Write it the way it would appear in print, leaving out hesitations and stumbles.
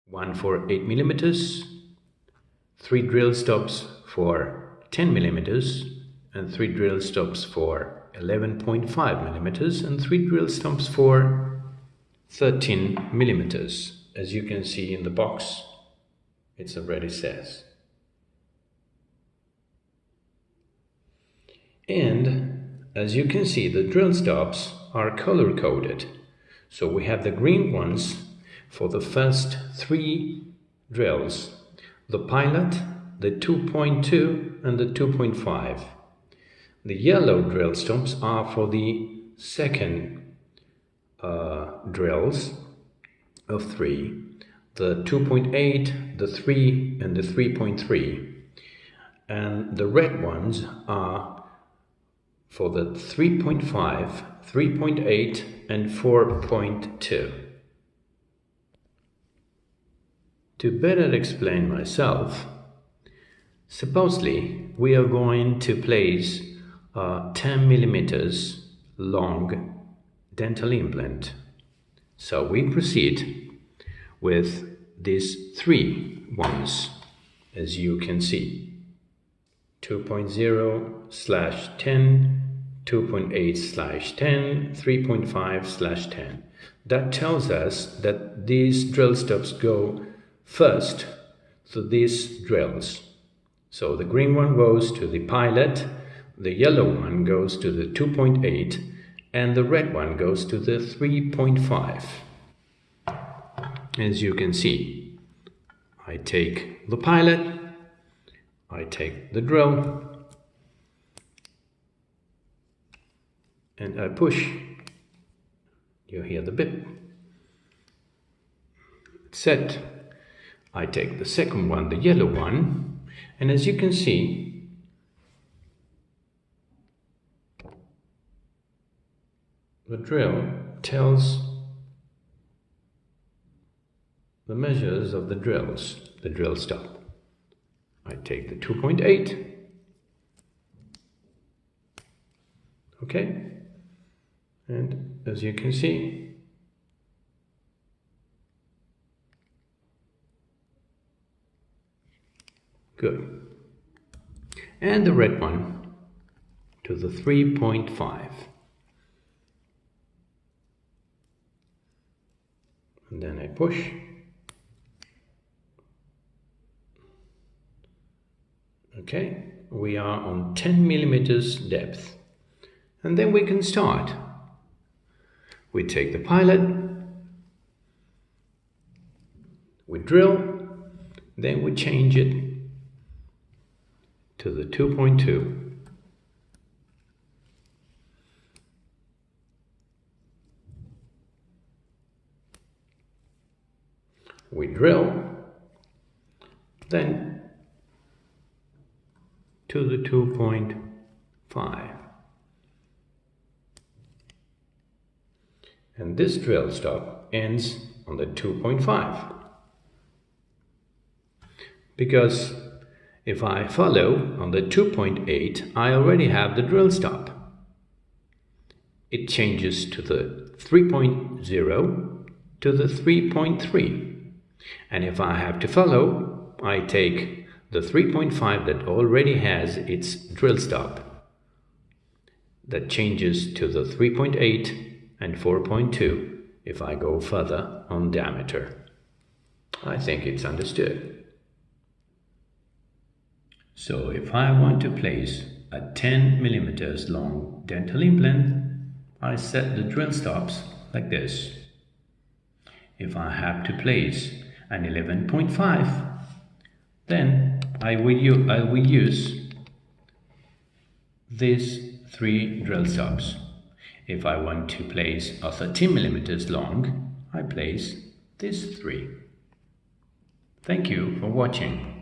one for 8 millimeters, 3 drill stops for 10 millimeters, and 3 drill stops for 11.5 millimeters, and 3 drill stops for 13 millimeters. As you can see in the box, it already says. And as you can see, the drill stops are color coded. So we have the green ones for the first 3 drills, the pilot, the 2.2 and the 2.5. The yellow drill stops are for the second drills of 3, the 2.8, the 3 and the 3.3. And the red ones are for the 3.5, 3.8 and 4.2. To better explain myself, supposedly we are going to place a 10 millimeters long dental implant. So we proceed with these 3 ones, as you can see. 2.0/10, 2.8/10, 3.5/10. That tells us that these drill stops go first to these drills. So the green one goes to the pilot, the yellow one goes to the 2.8, and the red one goes to the 3.5. As you can see, I take the pilot, I take the drill, and I push. You hear the bip. It's set. I take the second one, the yellow one, and as you can see, the drill tells the measures of the drills, the drill stop. I take the 2.8. Okay, and as you can see, good. And the red one to the 3.5. And then I push. Okay, we are on 10 millimeters depth. And then we can start. We take the pilot, we drill, then we change it to the 2.2. We drill, then to the 2.5. And this drill stop ends on the 2.5. Because if I follow on the 2.8, I already have the drill stop. It changes to the 3.0 to the 3.3. And if I have to follow, I take the 3.5 that already has its drill stop. That changes to the 3.8 and 4.2 if I go further on diameter. I think it's understood. So if I want to place a 10 millimeters long dental implant, I set the drill stops like this. If I have to place an 11.5, then I will use these 3 drill stops. If I want to place a 13 millimeters long, I place these 3. Thank you for watching.